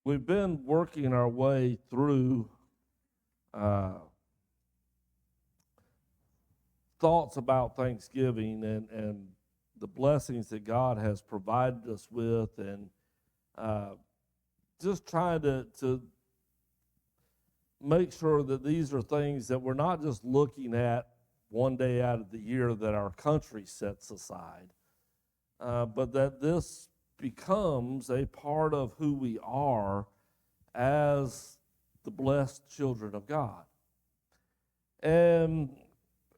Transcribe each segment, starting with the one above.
We've been working our way through uh, thoughts about Thanksgiving and the blessings that God has provided us with, and uh, just trying to make sure that these are things that we're not just looking at one day out of the year that our country sets aside, but that this becomes a part of who we are as the blessed children of God. And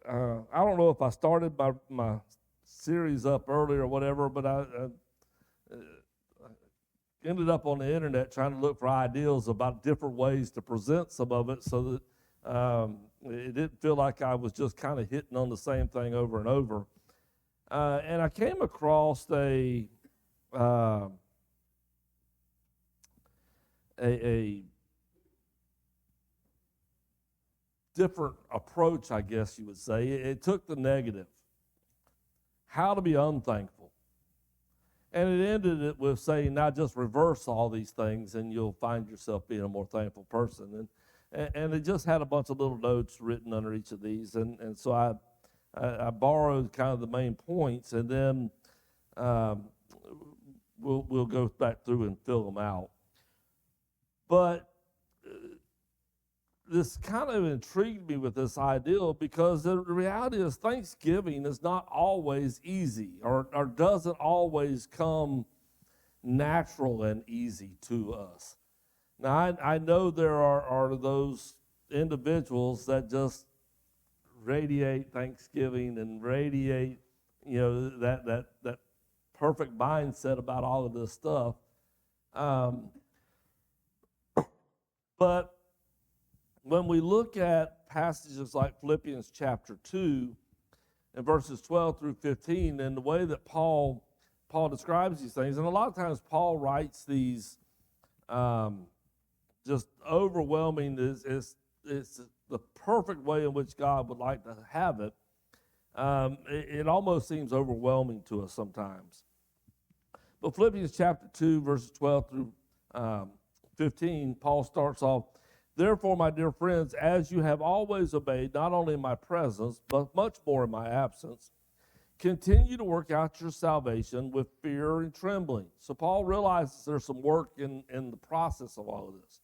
I don't know if I started my series up earlier or whatever, but I ended up on the internet trying to look for ideas about different ways to present some of it so that it didn't feel like I was just kind of hitting on the same thing over and over. And I came across uh, a different approach, I guess you would say. It took the negative, how to be unthankful. And it ended it with saying, now just reverse all these things and you'll find yourself being a more thankful person. And it just had a bunch of little notes written under each of these. And so I borrowed kind of the main points, and then we'll go back through and fill them out. But this kind of intrigued me with this ideal because the reality is Thanksgiving is not always easy or doesn't always come natural and easy to us. Now, I know there are those individuals that just radiate Thanksgiving and radiate, that perfect mindset about all of this stuff. But when we look at passages like Philippians chapter 2 and verses 12 through 15, and the way that Paul describes these things, and a lot of times Paul writes these just overwhelming, it's the perfect way in which God would like to have it. It almost seems overwhelming to us sometimes. But Philippians chapter 2, verses 12 through 15, Paul starts off, "Therefore, my dear friends, as you have always obeyed, not only in my presence, but much more in my absence, continue to work out your salvation with fear and trembling." So Paul realizes there's some work in the process of all of this.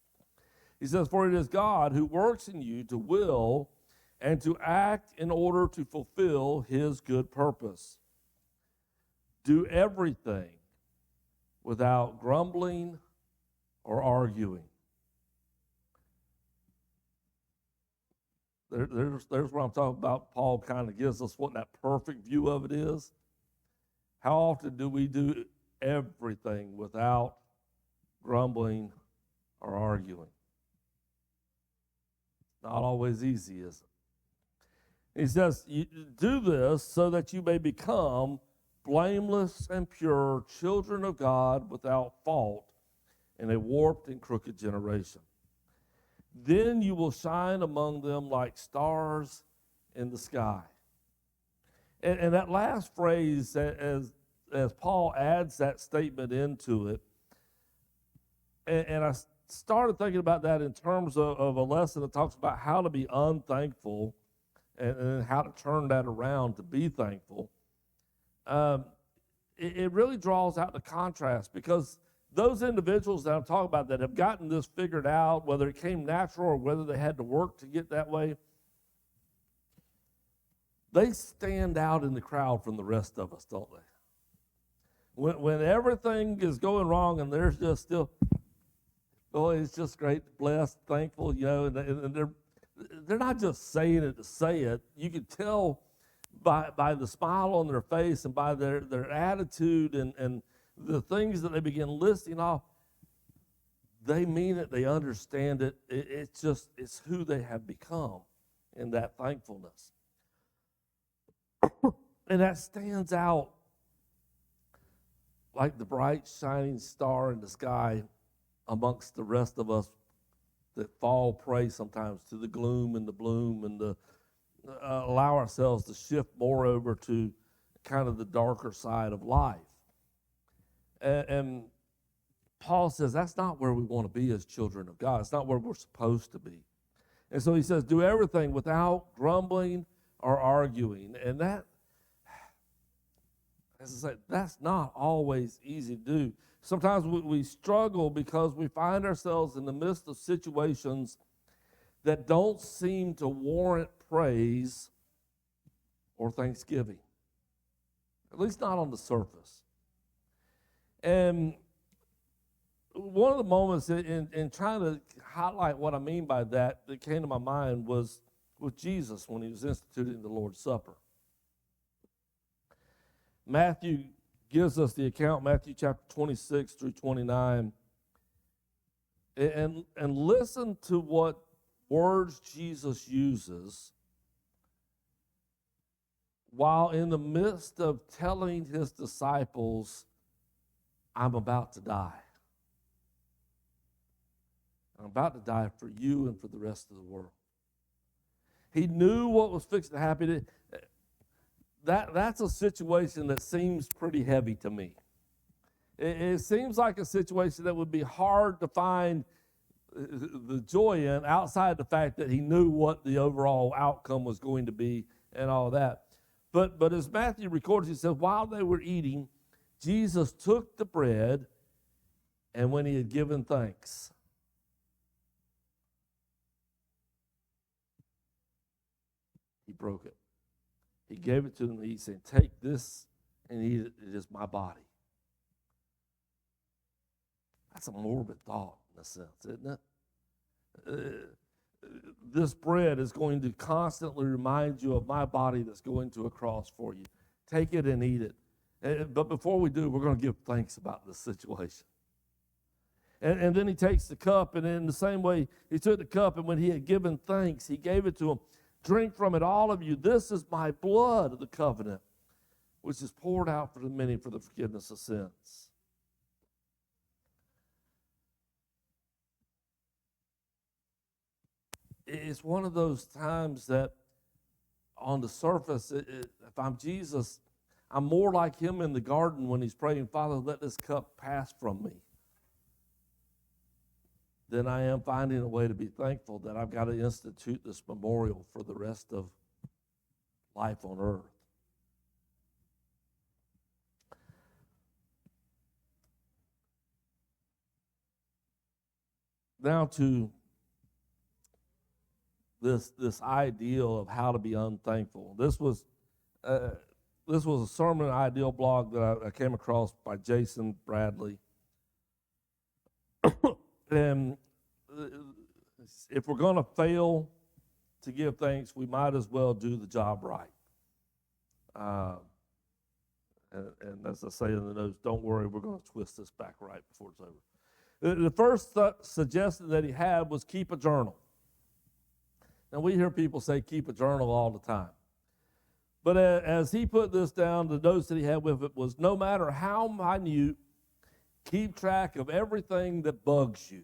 He says, "For it is God who works in you to will and to act in order to fulfill his good purpose. Do everything without grumbling or arguing." There's what I'm talking about. Paul kind of gives us what that perfect view of it is. How often do we do everything without grumbling or arguing? Not always easy, is it? He says, "You do this so that you may become blameless and pure children of God without fault in a warped and crooked generation. Then you will shine among them like stars in the sky." And that last phrase, as Paul adds that statement into it, and I started thinking about that in terms of a lesson that talks about how to be unthankful and how to turn that around to be thankful. It really draws out the contrast, because those individuals that I'm talking about that have gotten this figured out, whether it came natural or whether they had to work to get that way, they stand out in the crowd from the rest of us, don't they? When everything is going wrong and there's just still, boy, it's just great, blessed, thankful, and they're not just saying it to say it. You can tell by the smile on their face and by their attitude and the things that they begin listing off, they mean it, they understand it. It's who they have become in that thankfulness. And that stands out like the bright shining star in the sky amongst the rest of us that fall prey sometimes to the gloom and the bloom and allow ourselves to shift more over to kind of the darker side of life. And Paul says that's not where we want to be as children of God. It's not where we're supposed to be. And so he says, do everything without grumbling or arguing. And that, as I said, that's not always easy to do. Sometimes we struggle because we find ourselves in the midst of situations that don't seem to warrant praise or thanksgiving, at least not on the surface. And one of the moments in trying to highlight what I mean by that came to my mind was with Jesus when he was instituting the Lord's Supper. Matthew gives us the account, Matthew chapter 26 through 29. And listen to what words Jesus uses while in the midst of telling his disciples, I'm about to die. I'm about to die for you and for the rest of the world. He knew what was fixing to happen. That's a situation that seems pretty heavy to me. It seems like a situation that would be hard to find the joy in outside the fact that he knew what the overall outcome was going to be and all that. But as Matthew records, he says, while they were eating, Jesus took the bread, and when he had given thanks, he broke it. He gave it to them, and he said, take this and eat it. It is my body. That's a morbid thought in a sense, isn't it? This bread is going to constantly remind you of my body that's going to a cross for you. Take it and eat it. But before we do, we're going to give thanks about this situation. And then he takes the cup, and in the same way, he took the cup, and when he had given thanks, he gave it to them. Drink from it, all of you. This is my blood of the covenant, which is poured out for the many for the forgiveness of sins. It's one of those times that on the surface, if I'm Jesus, I'm more like him in the garden when he's praying, Father, let this cup pass from me, than I am finding a way to be thankful that I've got to institute this memorial for the rest of life on earth. Now to this ideal of how to be unthankful. This was a sermon ideal blog that I came across by Jason Bradley. And if we're going to fail to give thanks, we might as well do the job right. And as I say in the notes, don't worry, we're going to twist this back right before it's over. The first suggestion that he had was keep a journal. Now, we hear people say keep a journal all the time. But as he put this down, the notes that he had with it was, no matter how minute, keep track of everything that bugs you.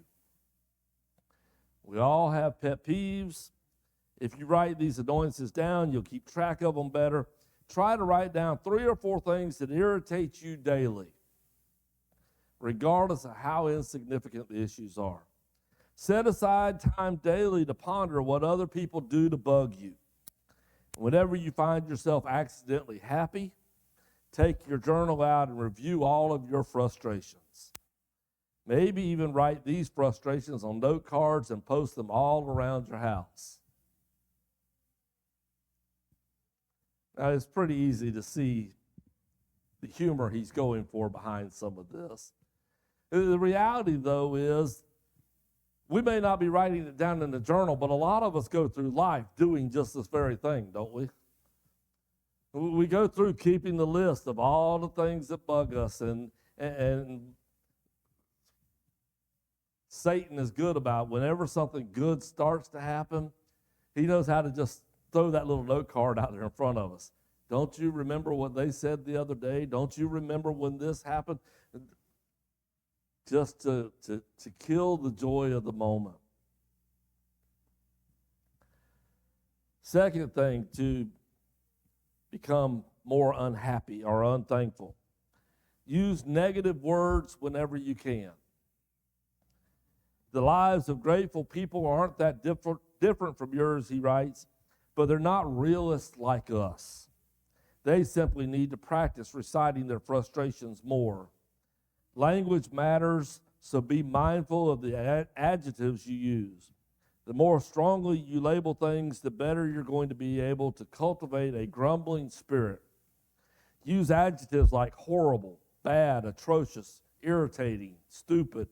We all have pet peeves. If you write these annoyances down, you'll keep track of them better. Try to write down 3 or 4 things that irritate you daily, regardless of how insignificant the issues are. Set aside time daily to ponder what other people do to bug you. Whenever you find yourself accidentally happy, take your journal out and review all of your frustrations. Maybe even write these frustrations on note cards and post them all around your house. Now, it's pretty easy to see the humor he's going for behind some of this. The reality, though, is we may not be writing it down in the journal, but a lot of us go through life doing just this very thing, don't we? We go through keeping the list of all the things that bug us, and Satan is good about whenever something good starts to happen, he knows how to just throw that little note card out there in front of us. Don't you remember what they said the other day? Don't you remember when this happened? Just to kill the joy of the moment. Second thing, to become more unhappy or unthankful. Use negative words whenever you can. The lives of grateful people aren't that different from yours, he writes, but they're not realists like us. They simply need to practice reciting their frustrations more. Language matters, so be mindful of the adjectives you use. The more strongly you label things, the better you're going to be able to cultivate a grumbling spirit. Use adjectives like horrible, bad, atrocious, irritating, stupid.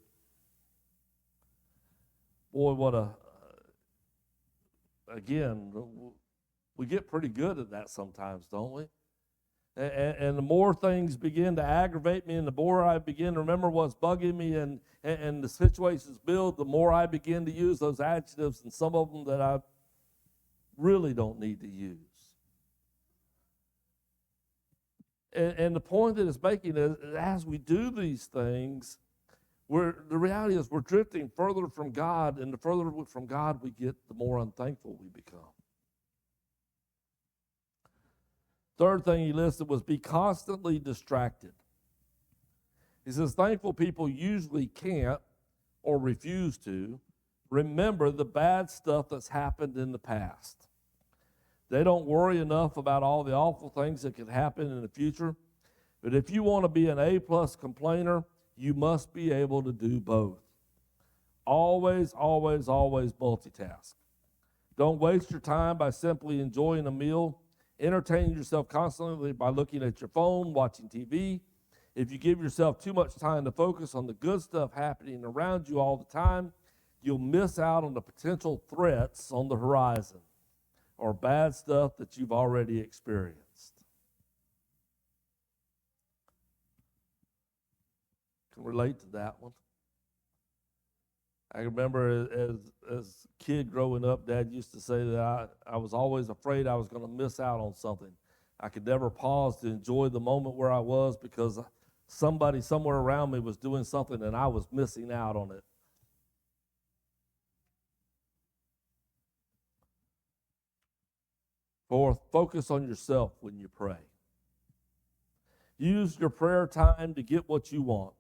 Boy, again, we get pretty good at that sometimes, don't we? And the more things begin to aggravate me and the more I begin to remember what's bugging me and the situations build, the more I begin to use those adjectives and some of them that I really don't need to use. And the point that it's making is as we do these things, the reality is we're drifting further from God, and the further from God we get, the more unthankful we become. Third thing he listed was be constantly distracted. He says thankful people usually can't or refuse to remember the bad stuff that's happened in the past. They don't worry enough about all the awful things that could happen in the future. But if you want to be an A-plus complainer, you must be able to do both. Always, always, always multitask. Don't waste your time by simply enjoying a meal. Entertain yourself constantly by looking at your phone, watching TV. If you give yourself too much time to focus on the good stuff happening around you all the time, you'll miss out on the potential threats on the horizon or bad stuff that you've already experienced. Can relate to that one. I remember as a kid growing up, Dad used to say that I was always afraid I was going to miss out on something. I could never pause to enjoy the moment where I was because somebody somewhere around me was doing something and I was missing out on it. Fourth, focus on yourself when you pray. Use your prayer time to get what you want.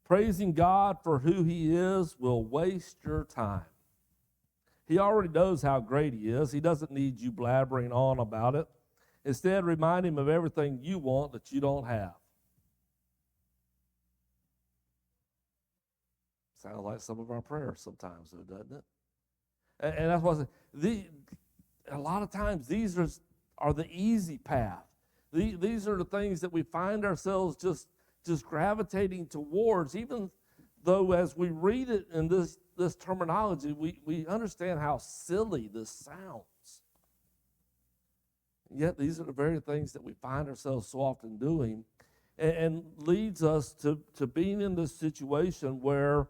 Praising God for who He is will waste your time. He already knows how great He is. He doesn't need you blabbering on about it. Instead, remind Him of everything you want that you don't have. Sounds like some of our prayers sometimes, though, doesn't it? And that's what I said. A lot of times, these are the easy path. These are the things that we find ourselves just gravitating towards, even though as we read it in this terminology, we understand how silly this sounds. Yet these are the very things that we find ourselves so often doing, and leads us to being in this situation where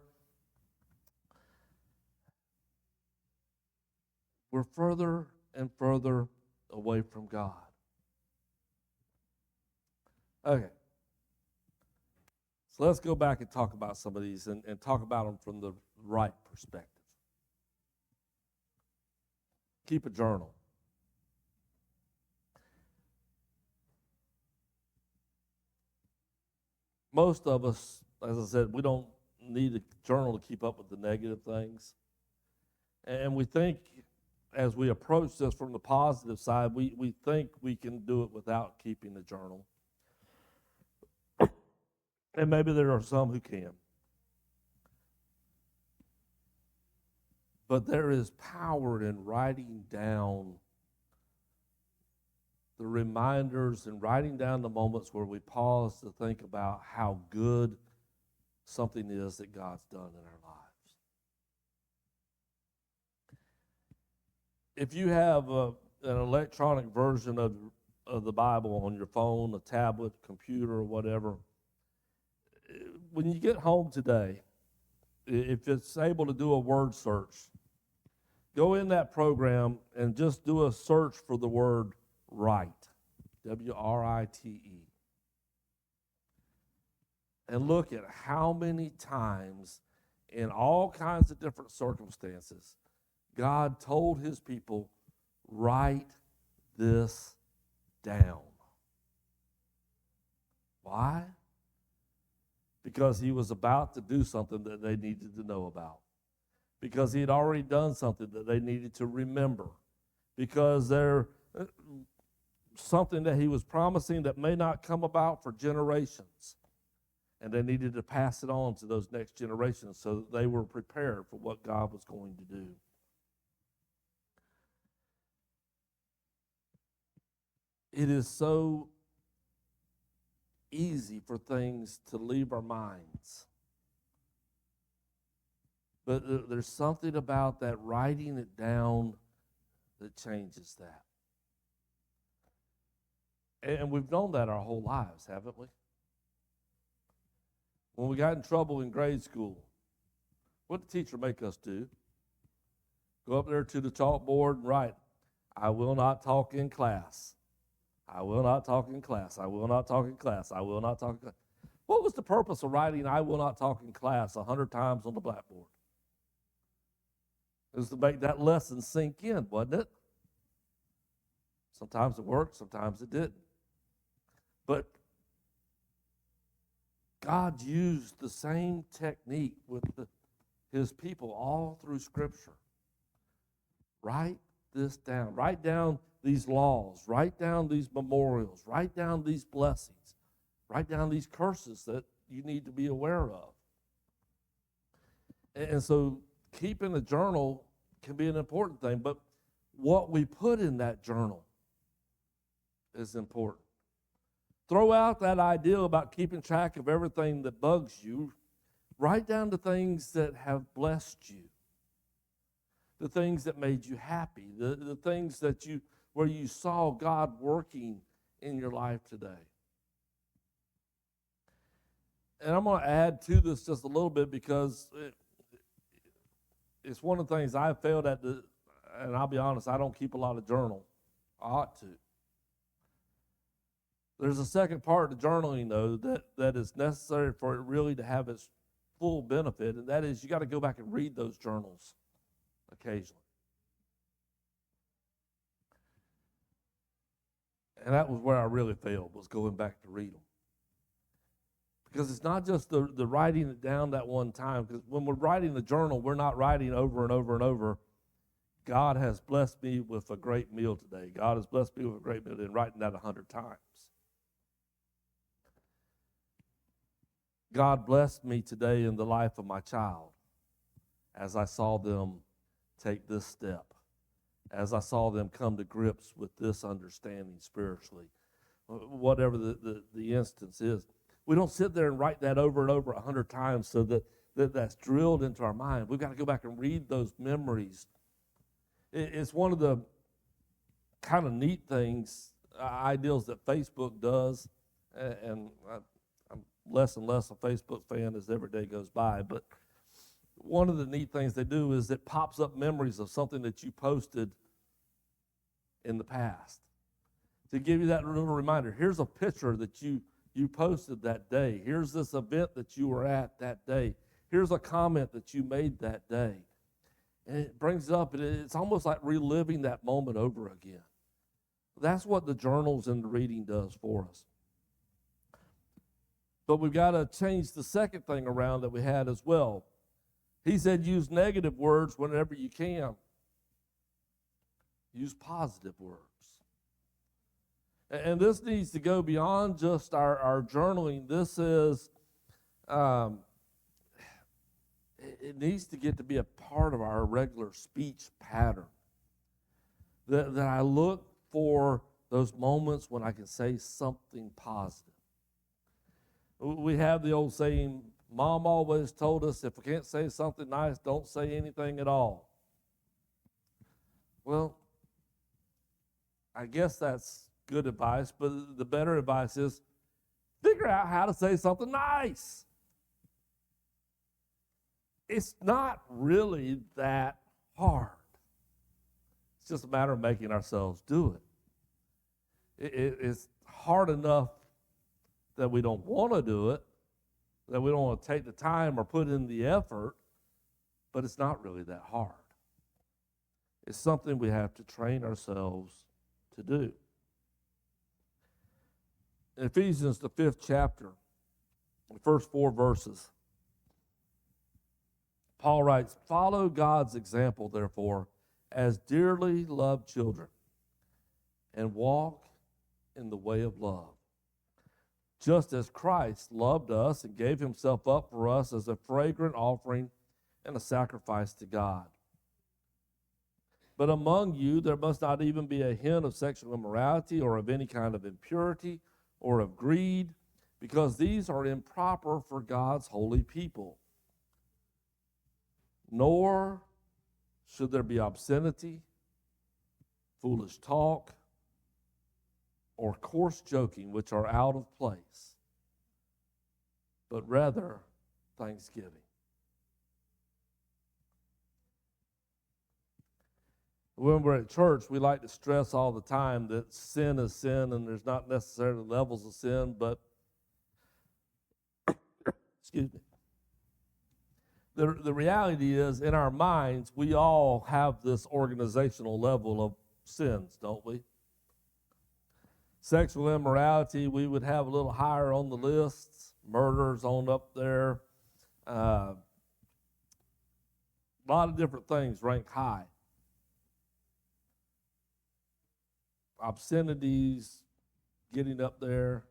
we're further and further away from God. Okay. So let's go back and talk about some of these and talk about them from the right perspective. Keep a journal. Most of us, as I said, we don't need a journal to keep up with the negative things. And we think, as we approach this from the positive side, we think we can do it without keeping a journal. And maybe there are some who can. But there is power in writing down the reminders and writing down the moments where we pause to think about how good something is that God's done in our lives. If you have an electronic version of the Bible on your phone, a tablet, computer, or whatever, when you get home today, if it's able to do a word search, go in that program and just do a search for the word right, W-R-I-T-E. And look at how many times in all kinds of different circumstances God told His people, write this down. Why? Because He was about to do something that they needed to know about. because he had already done something that they needed to remember, because they're something that he was promising that may not come about for generations, and they needed to pass it on to those next generations so that they were prepared for what God was going to do. It is so easy for things to leave our minds. But there's something about that writing it down that changes that. And we've known that our whole lives, haven't we? When we got in trouble in grade school, what did the teacher make us do? Go up there to the chalkboard and write, "I will not talk in class. I will not talk in class. I will not talk in class. I will not talk in class." What was the purpose of writing "I will not talk in class" 100 times on the blackboard? It was to make that lesson sink in, wasn't it? Sometimes it worked, sometimes it didn't. But God used the same technique with his people all through Scripture. Write this down. Write down these laws. Write down these memorials. Write down these blessings. Write down these curses that you need to be aware of. And so keeping a journal can be an important thing, but what we put in that journal is important. Throw out that idea about keeping track of everything that bugs you. Write down the things that have blessed you, the things that made you happy, the things that where you saw God working in your life today. And I'm going to add to this just a little bit because it's one of the things I've failed at, and I'll be honest, I don't keep a lot of journal. I ought to. There's a second part of journaling, though, that is necessary for it really to have its full benefit, and that is you got to go back and read those journals occasionally. And that was where I really failed, was going back to read them. Because it's not just the writing it down that one time, because when we're writing the journal, we're not writing over and over and over, "God has blessed me with a great meal today. God has blessed me with a great meal today," and writing that 100 times. God blessed me today in the life of my child as I saw them take this step, as I saw them come to grips with this understanding spiritually, whatever the instance is. We don't sit there and write that over and over 100 times so that's drilled into our mind. We've got to go back and read those memories. It's one of the kind of neat things, ideals that Facebook does, and I'm less and less a Facebook fan as every day goes by, but one of the neat things they do is it pops up memories of something that you posted in the past to give you that little reminder. Here's a picture that you posted that day. Here's this event that you were at that day. Here's a comment that you made that day. And it brings it up, and it's almost like reliving that moment over again. That's what the journals and the reading does for us. But we've got to change the second thing around that we had as well. He said use negative words whenever you can. Use positive words. And this needs to go beyond just our journaling. This is, it needs to get to be a part of our regular speech pattern. That I look for those moments when I can say something positive. We have the old saying, Mom always told us, if we can't say something nice, don't say anything at all. Well, I guess that's good advice, but the better advice is figure out how to say something nice. It's not really that hard. It's just a matter of making ourselves do it. It's hard enough that we don't want to do it, that we don't want to take the time or put in the effort, but it's not really that hard. It's something we have to train ourselves to do. In Ephesians, the 5th chapter, the first 4 verses, Paul writes, "Follow God's example, therefore, as dearly loved children, and walk in the way of love, just as Christ loved us and gave himself up for us as a fragrant offering and a sacrifice to God. But among you there must not even be a hint of sexual immorality or of any kind of impurity or of greed, because these are improper for God's holy people. Nor should there be obscenity, foolish talk, or coarse joking, which are out of place, but rather thanksgiving." When we're at church, we like to stress all the time that sin is sin, and there's not necessarily levels of sin, but excuse me. The reality is, in our minds, we all have this organizational level of sins, don't we? Sexual immorality, we would have a little higher on the lists. Murders on up there. A lot of different things rank high. Obscenities getting up there.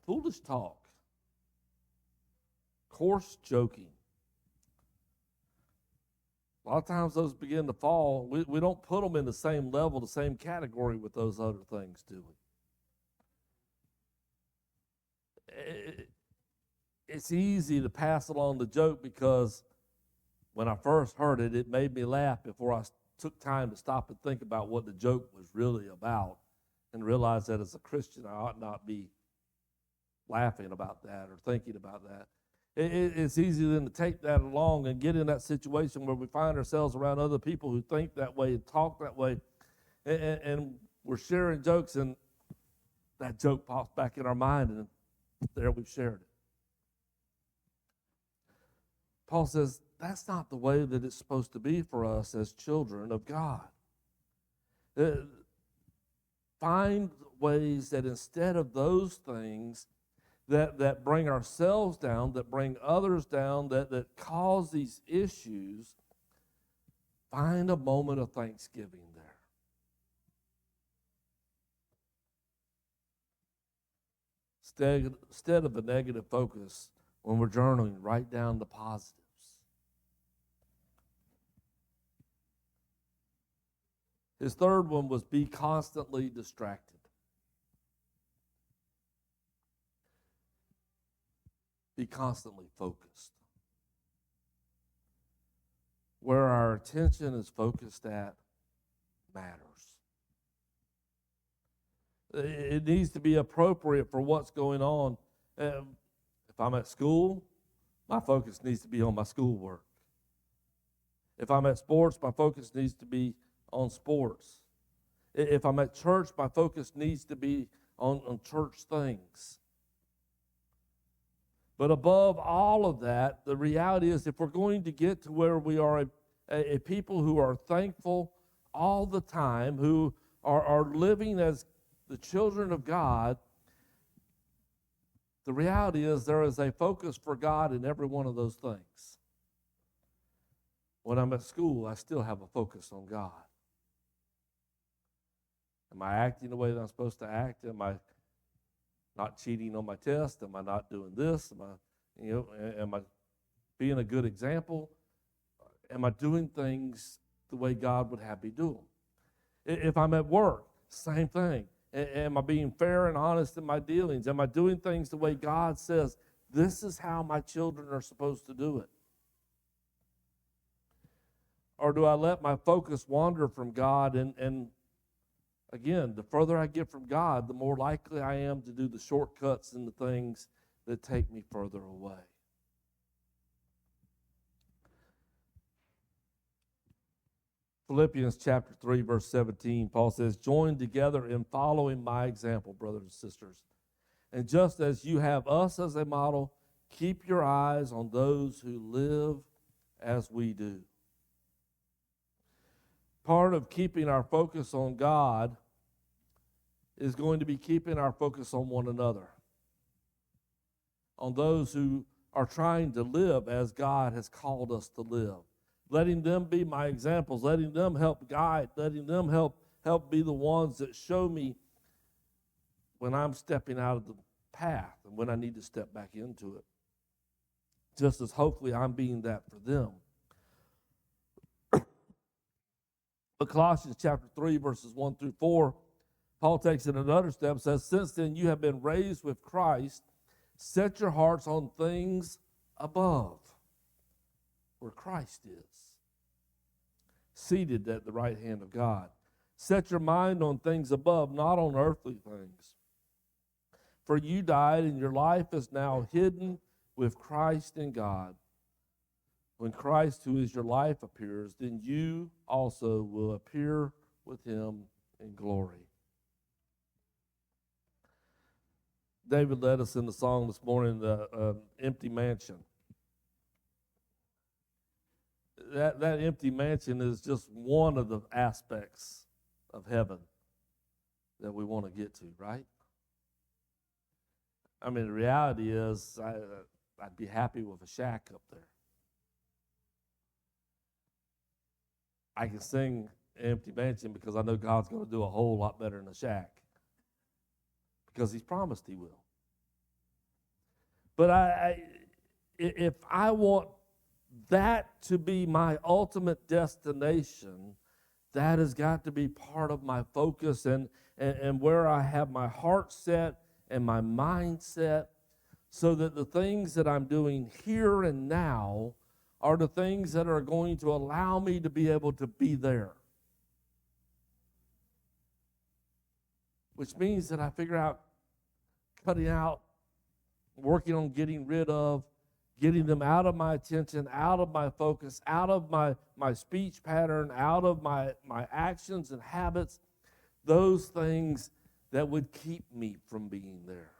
Foolish talk. Coarse joking. A lot of times those begin to fall. We don't put them in the same level, the same category with those other things, do we? It's easy to pass along the joke because when I first heard it, it made me laugh before I took time to stop and think about what the joke was really about and realize that as a Christian, I ought not be laughing about that or thinking about that. It's easy then to take that along and get in that situation where we find ourselves around other people who think that way and talk that way, and we're sharing jokes, and that joke pops back in our mind, and there we've shared it. Paul says that's not the way that it's supposed to be for us as children of God. Find ways that instead of those things that bring ourselves down, that bring others down, that cause these issues, find a moment of thanksgiving there. Instead of a negative focus, when we're journaling, write down the positives. His third one was be constantly distracted. Be constantly focused. Where our attention is focused at matters. It needs to be appropriate for what's going on. If I'm at school, my focus needs to be on my schoolwork. If I'm at sports, my focus needs to be on sports. If I'm at church, my focus needs to be on church things. But above all of that, the reality is if we're going to get to where we are a people who are thankful all the time, who are living as the children of God, the reality is there is a focus for God in every one of those things. When I'm at school, I still have a focus on God. Am I acting the way that I'm supposed to act? Am I not cheating on my test? Am I not doing this? Am I being a good example? Am I doing things the way God would have me do them? If I'm at work, same thing. Am I being fair and honest in my dealings? Am I doing things the way God says, this is how my children are supposed to do it? Or do I let my focus wander from God and again, the further I get from God, the more likely I am to do the shortcuts and the things that take me further away. Philippians chapter 3, verse 17, Paul says, "Join together in following my example, brothers and sisters. And just as you have us as a model, keep your eyes on those who live as we do." Part of keeping our focus on God is going to be keeping our focus on one another, on those who are trying to live as God has called us to live. Letting them be my examples, letting them help guide, letting them help be the ones that show me when I'm stepping out of the path and when I need to step back into it. Just as hopefully I'm being that for them. But Colossians chapter 3, verses 1 through 4, Paul takes it another step and says, since then you have been raised with Christ, set your hearts on things above, where Christ is, seated at the right hand of God. Set your mind on things above, not on earthly things. For you died, and your life is now hidden with Christ in God. When Christ, who is your life, appears, then you also will appear with him in glory. David led us in the song this morning, the empty mansion. That empty mansion is just one of the aspects of heaven that we want to get to, right? I mean, the reality is I'd be happy with a shack up there. I can sing Empty Mansion because I know God's going to do a whole lot better than a shack, because he's promised he will. But if I want that to be my ultimate destination, that has got to be part of my focus and where I have my heart set and my mind set, so that the things that I'm doing here and now are the things that are going to allow me to be able to be there. Which means that I figure out cutting out, working on getting rid of, getting them out of my attention, out of my focus, out of my speech pattern, out of my actions and habits, those things that would keep me from being there.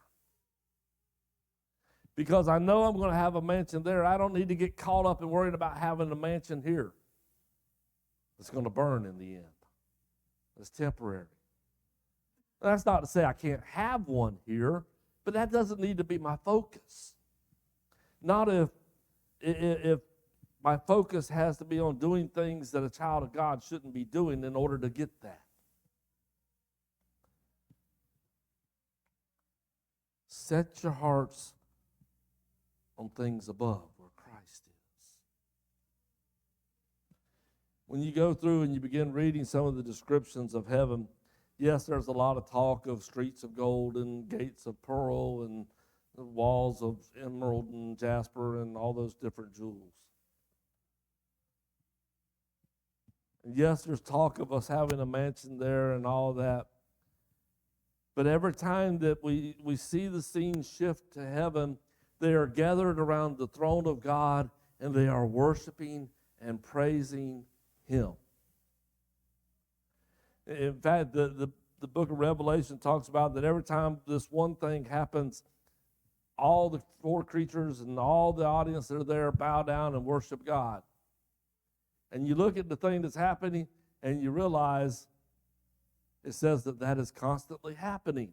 Because I know I'm going to have a mansion there. I don't need to get caught up and worried about having a mansion here. It's going to burn in the end. It's temporary. That's not to say I can't have one here, but that doesn't need to be my focus. Not if my focus has to be on doing things that a child of God shouldn't be doing in order to get that. Set your hearts on things above, where Christ is. When you go through and you begin reading some of the descriptions of heaven, yes, there's a lot of talk of streets of gold and gates of pearl and walls of emerald and jasper and all those different jewels. And yes, there's talk of us having a mansion there and all that. But every time that we see the scene shift to heaven, they are gathered around the throne of God and they are worshiping and praising him. In fact, the book of Revelation talks about that every time this one thing happens, all the four creatures and all the audience that are there bow down and worship God. And you look at the thing that's happening and you realize it says that is constantly happening.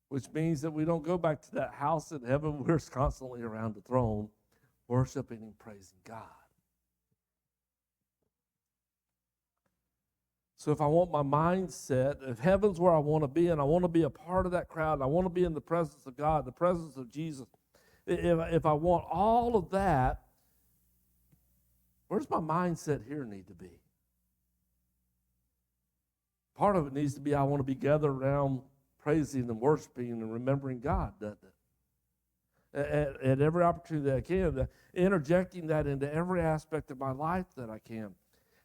Which means that we don't go back to that house in heaven. We're constantly around the throne, worshiping and praising God. So if I want my mindset, if heaven's where I want to be, and I want to be a part of that crowd, and I want to be in the presence of God, the presence of Jesus, if I want all of that, where's my mindset here need to be? Part of it needs to be I want to be gathered around praising and worshiping and remembering God, doesn't it? At every opportunity that I can, interjecting that into every aspect of my life that I can.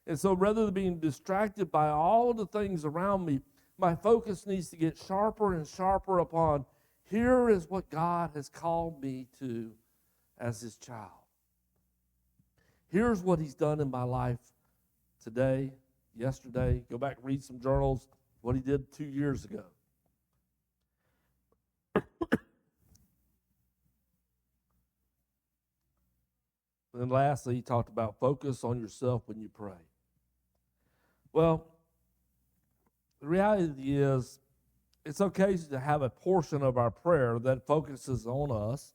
And so rather than being distracted by all the things around me, my focus needs to get sharper and sharper upon, here is what God has called me to as his child. Here's what he's done in my life today, yesterday. Go back and read some journals, what he did 2 years ago. And then lastly, he talked about focus on yourself when you pray. Well, the reality is it's okay to have a portion of our prayer that focuses on us,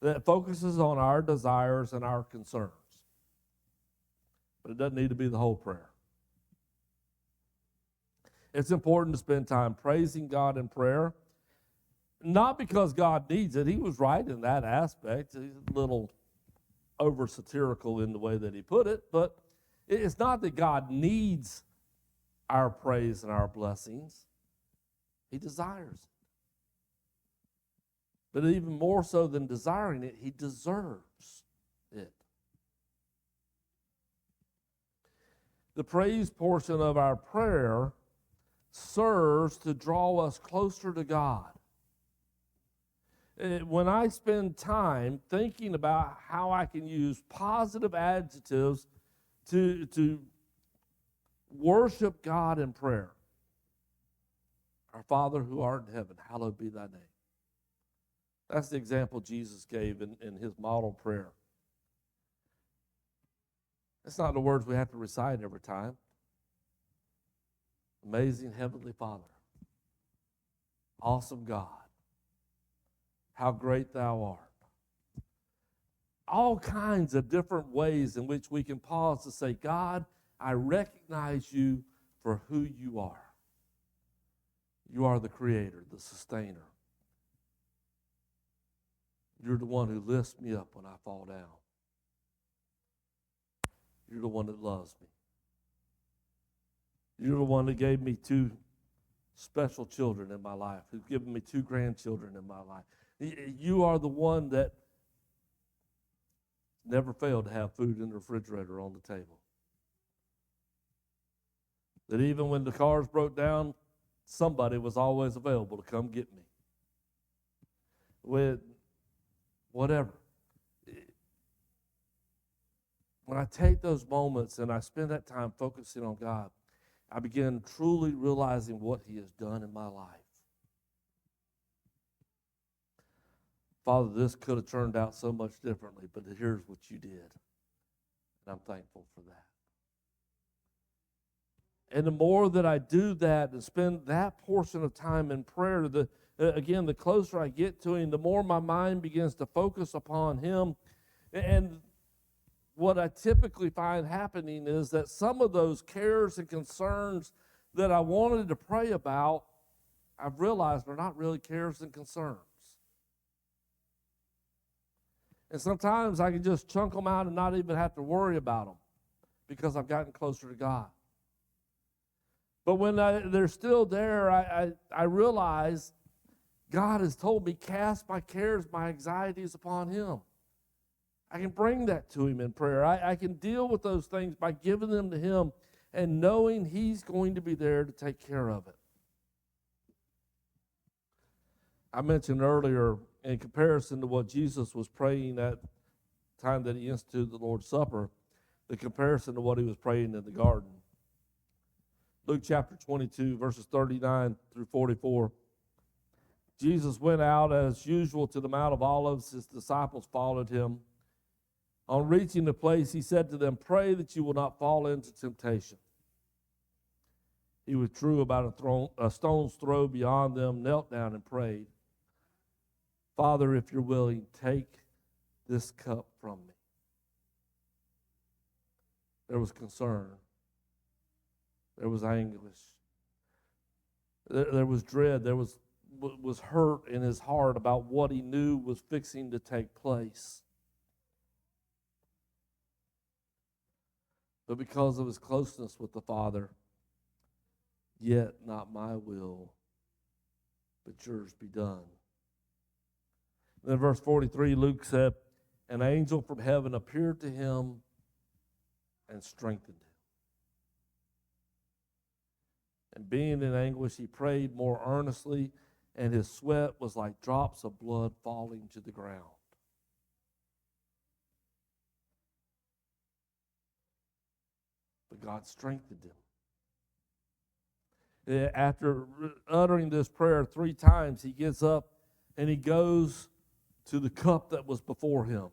that focuses on our desires and our concerns. But it doesn't need to be the whole prayer. It's important to spend time praising God in prayer, not because God needs it. He was right in that aspect. He's a little over-satirical in the way that he put it, but it's not that God needs our praise and our blessings. He desires it. But even more so than desiring it, he deserves it. The praise portion of our prayer serves to draw us closer to God. When I spend time thinking about how I can use positive adjectives to worship God in prayer. Our Father who art in heaven, hallowed be thy name. That's the example Jesus gave in his model prayer. It's not the words we have to recite every time. Amazing Heavenly Father, awesome God, how great thou art. All kinds of different ways in which we can pause to say, God, I recognize you for who you are. You are the creator, the sustainer. You're the one who lifts me up when I fall down. You're the one that loves me. You're the one that gave me 2 special children in my life, who's given me 2 grandchildren in my life. You are the one that never failed to have food in the refrigerator on the table. That even when the cars broke down, somebody was always available to come get me. With whatever. When I take those moments and I spend that time focusing on God, I begin truly realizing what he has done in my life. Father, this could have turned out so much differently, but here's what you did. And I'm thankful for that. And the more that I do that and spend that portion of time in prayer, again, the closer I get to him, the more my mind begins to focus upon him. And what I typically find happening is that some of those cares and concerns that I wanted to pray about, I've realized are not really cares and concerns. And sometimes I can just chunk them out and not even have to worry about them because I've gotten closer to God. But when they're still there, I realize God has told me, cast my cares, my anxieties upon him. I can bring that to him in prayer. I can deal with those things by giving them to him and knowing he's going to be there to take care of it. I mentioned earlier, in comparison to what Jesus was praying at the time that he instituted the Lord's Supper, the comparison to what he was praying in the garden. Luke chapter 22, verses 39 through 44. Jesus went out as usual to the Mount of Olives. His disciples followed him. On reaching the place, he said to them, pray that you will not fall into temptation. He withdrew about a stone's throw beyond them, knelt down and prayed, Father, if you're willing, take this cup from me. There was concern. There was anguish. There was dread. There was hurt in his heart about what he knew was fixing to take place. But because of his closeness with the Father, yet not my will, but yours be done. And then verse 43, Luke said, an angel from heaven appeared to him and strengthened him. And being in anguish, he prayed more earnestly, and his sweat was like drops of blood falling to the ground. But God strengthened him. After uttering this prayer 3 times, he gets up and he goes to the cup that was before him.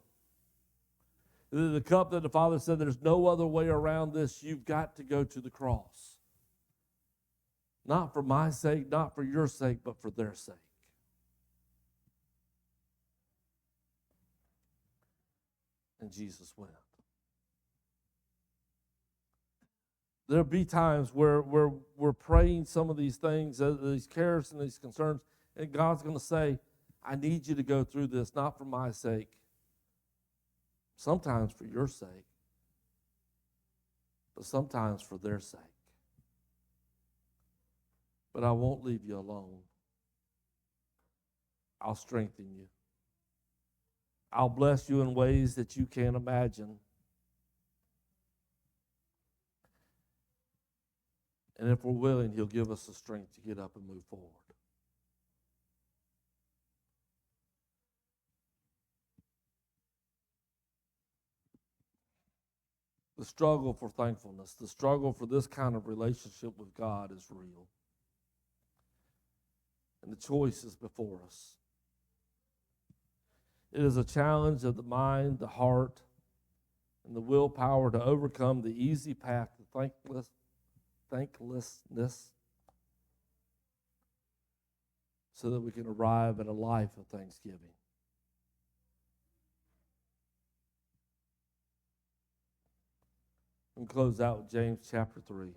The cup that the Father said, there's no other way around this. You've got to go to the cross. Not for my sake, not for your sake, but for their sake. And Jesus went. There'll be times where we're praying some of these things, these cares and these concerns, and God's going to say, I need you to go through this, not for my sake, sometimes for your sake, but sometimes for their sake. But I won't leave you alone. I'll strengthen you. I'll bless you in ways that you can't imagine. And if we're willing, He'll give us the strength to get up and move forward. The struggle for thankfulness, the struggle for this kind of relationship with God is real. And the choice is before us. It is a challenge of the mind, the heart, and the willpower to overcome the easy path to thanklessness so that we can arrive at a life of thanksgiving. And close out with James chapter 3,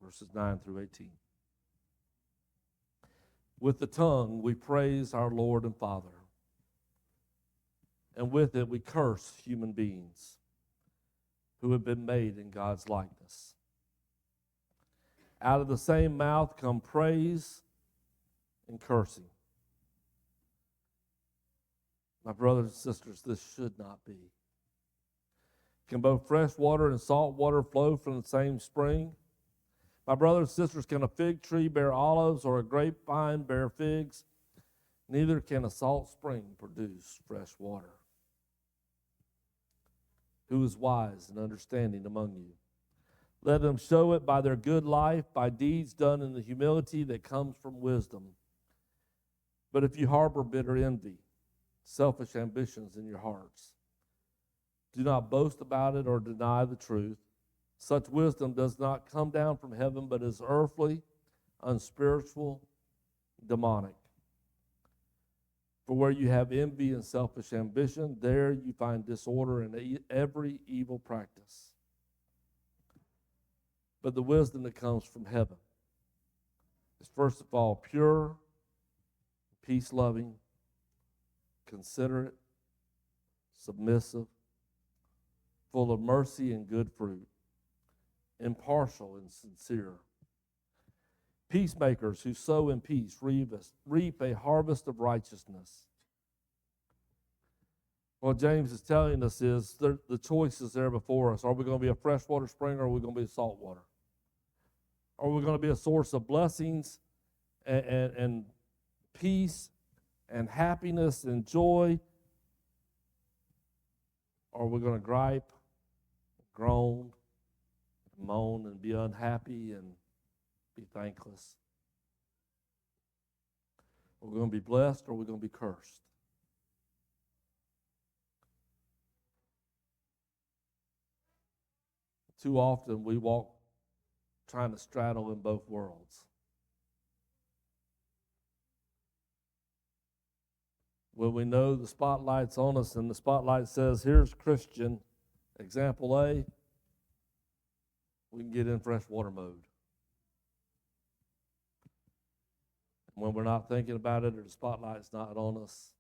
verses 9 through 18. With the tongue we praise our Lord and Father, and with it we curse human beings who have been made in God's likeness. Out of the same mouth come praise and cursing. My brothers and sisters, this should not be. Can both fresh water and salt water flow from the same spring? My brothers and sisters, can a fig tree bear olives or a grapevine bear figs? Neither can a salt spring produce fresh water. Who is wise and understanding among you? Let them show it by their good life, by deeds done in the humility that comes from wisdom. But if you harbor bitter envy, selfish ambitions in your hearts, do not boast about it or deny the truth. Such wisdom does not come down from heaven, but is earthly, unspiritual, demonic. For where you have envy and selfish ambition, there you find disorder and every evil practice. But the wisdom that comes from heaven is first of all pure, peace-loving, considerate, submissive, full of mercy and good fruit, impartial and sincere. Peacemakers who sow in peace reap a harvest of righteousness. What James is telling us is the choice is there before us. Are we going to be a freshwater spring or are we going to be salt water? Are we going to be a source of blessings and peace and happiness and joy? Or are we going to gripe, groan, moan, and be unhappy and be thankless? Are we going to be blessed or are we going to be cursed? Too often we walk trying to straddle in both worlds. When we know the spotlight's on us and the spotlight says, here's Christian, example A, we can get in freshwater mode. When we're not thinking about it or the spotlight's not on us,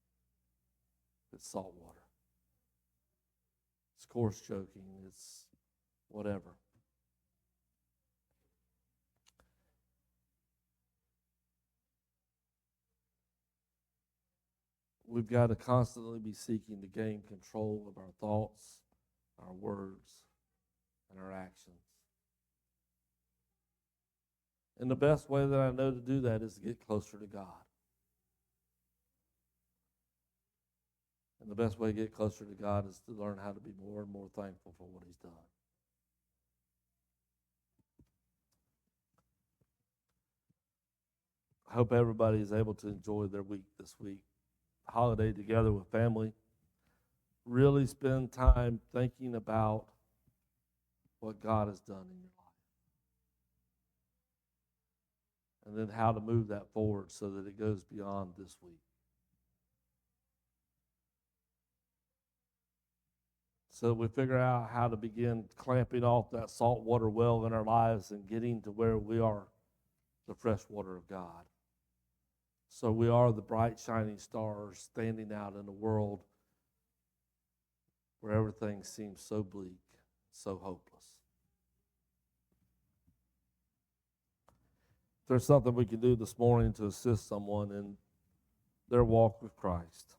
it's salt water. It's coarse joking. It's whatever. We've got to constantly be seeking to gain control of our thoughts, our words, and our actions. And the best way that I know to do that is to get closer to God. And the best way to get closer to God is to learn how to be more and more thankful for what He's done. I hope everybody is able to enjoy their week this week. Holiday together with family. Really spend time thinking about what God has done in your life. And then how to move that forward so that it goes beyond this week. so that we figure out how to begin clamping off that saltwater well in our lives and getting to where we are the fresh water of God. So we are the bright, shining stars standing out in a world where everything seems so bleak, so hopeless. If there's something we can do this morning to assist someone in their walk with Christ,